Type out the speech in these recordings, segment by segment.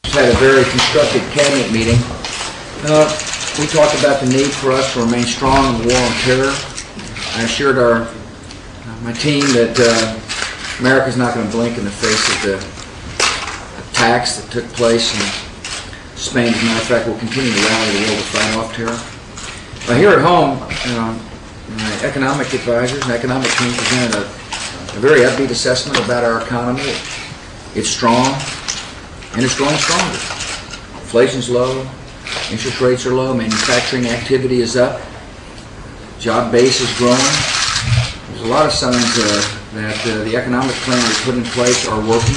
Just had a very constructive cabinet meeting. We talked about the need for us to remain strong in the war on terror. I assured my team that America's not going to blink in the face of the attacks that took place in Spain. As a matter of fact, we'll continue to rally the world to fight off terror. Here at home, my economic advisors and economic team presented a very upbeat assessment about our economy. It's strong, and it's growing stronger. Inflation's low, interest rates are low, manufacturing activity is up, job base is growing. There's a lot of signs that the economic plan we put in place are working.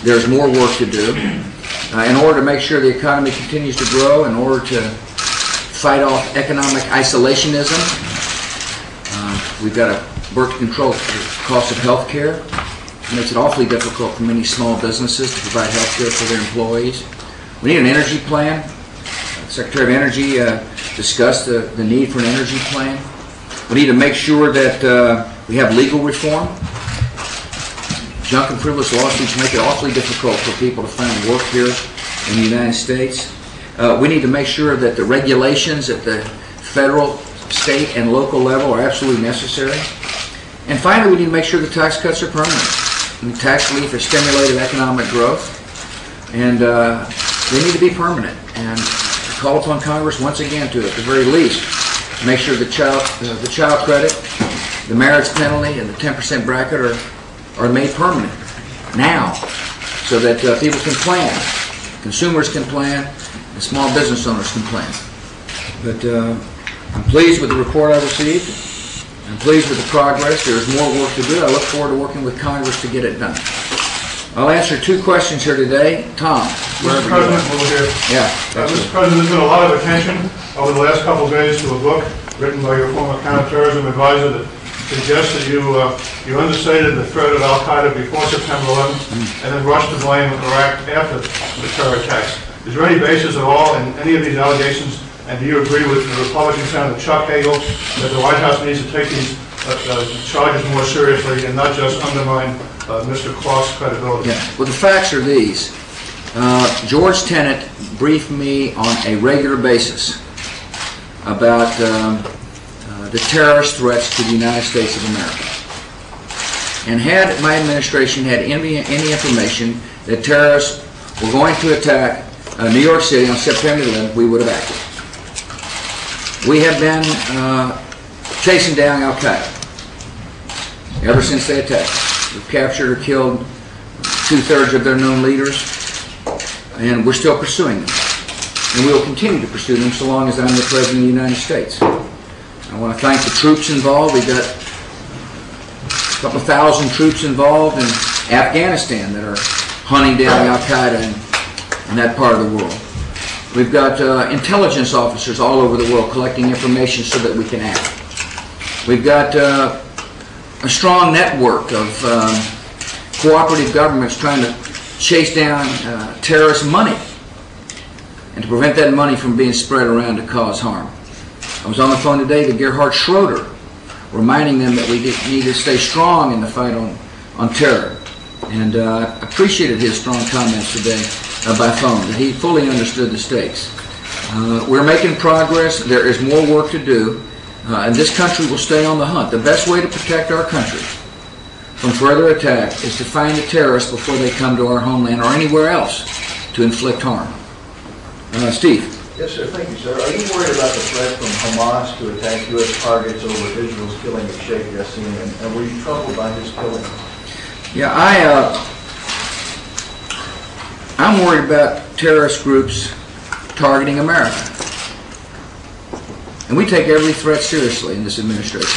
There's more work to do. In order to make sure the economy continues to grow, in order to fight off economic isolationism, we've got to work to control the cost of health care. It makes it awfully difficult for many small businesses to provide health care for their employees. We need an energy plan. The Secretary of Energy discussed the need for an energy plan. We need to make sure that we have legal reform. Junk and frivolous lawsuits make it awfully difficult for people to find work here in the United States. We need to make sure that the regulations at the federal, state, and local level are absolutely necessary. And finally, we need to make sure the tax cuts are permanent. And the tax relief has stimulated economic growth, and they need to be permanent. And I call upon Congress once again to, at the very least, make sure the child credit, the marriage penalty, and the 10% bracket are made permanent now, so that people can plan, consumers can plan, and small business owners can plan. But I'm pleased with the report I received. I'm pleased with the progress. There's more work to do. I look forward to working with Congress to get it done. I'll answer two questions here today. Tom. Mr. President, we'll hear. Yeah. Mr. President, there's been a lot of attention over the last couple of days to a book written by your former counterterrorism advisor that suggests that you understated the threat of Al-Qaeda before September 11th and then rushed to blame Iraq after the terror attacks. Is there any basis at all in any of these allegations, and do you agree with the Republican Senator Chuck Hagel that the White House needs to take these charges more seriously and not just undermine Mr. Clark's credibility? Yeah. Well, the facts are these. George Tenet briefed me on a regular basis about the terrorist threats to the United States of America. And had my administration had any information that terrorists were going to attack New York City on September 11th, we would have acted. We have been chasing down Al-Qaeda ever since they attacked. We've captured or killed 2/3 of their known leaders, and we're still pursuing them. And we will continue to pursue them so long as I'm the President of the United States. I want to thank the troops involved. We've got a couple of thousand troops involved in Afghanistan that are hunting down Al-Qaeda in that part of the world. We've got intelligence officers all over the world collecting information so that we can act. We've got a strong network of cooperative governments trying to chase down terrorist money and to prevent that money from being spread around to cause harm. I was on the phone today to Gerhard Schroeder, reminding them that we need to stay strong in the fight on terror. And I appreciated his strong comments today by phone, that he fully understood the stakes. We're making progress. There is more work to do, and this country will stay on the hunt. The best way to protect our country from further attack is to find the terrorists before they come to our homeland or anywhere else to inflict harm. Steve. Yes, sir. Thank you, sir. Are you worried about the threat from Hamas to attack U.S. targets over Israel's killing of Sheikh Yassin, and were you troubled by his killing? Yeah, I'm worried about terrorist groups targeting America. And we take every threat seriously in this administration.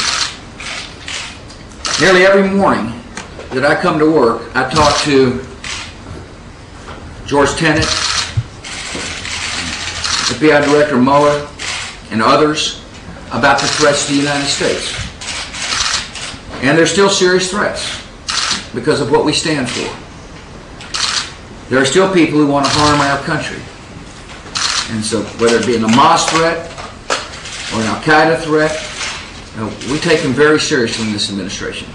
Nearly every morning that I come to work, I talk to George Tenet, FBI Director Mueller, and others about the threats to the United States. And they're still serious threats because of what we stand for. There are still people who want to harm our country. And so whether it be an Hamas threat or an Al-Qaeda threat, we take them very seriously in this administration.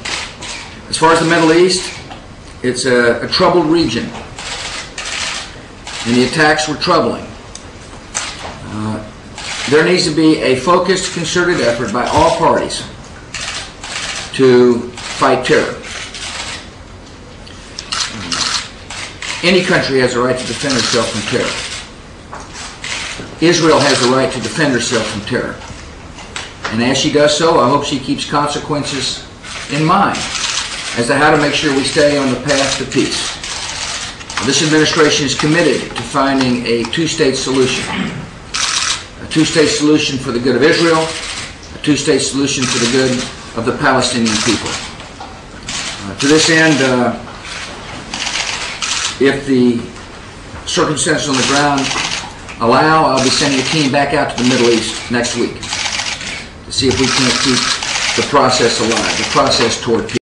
As far as the Middle East, it's a troubled region. and the attacks were troubling. There needs to be a focused, concerted effort by all parties to fight terror. Any country has a right to defend herself from terror. Israel has a right to defend herself from terror. And as she does so, I hope she keeps consequences in mind as to how to make sure we stay on the path to peace. This administration is committed to finding a two-state solution. A two-state solution for the good of Israel, a two-state solution for the good of the Palestinian people. To this end, if the circumstances on the ground allow, I'll be sending a team back out to the Middle East next week to see if we can't keep the process alive, the process toward peace.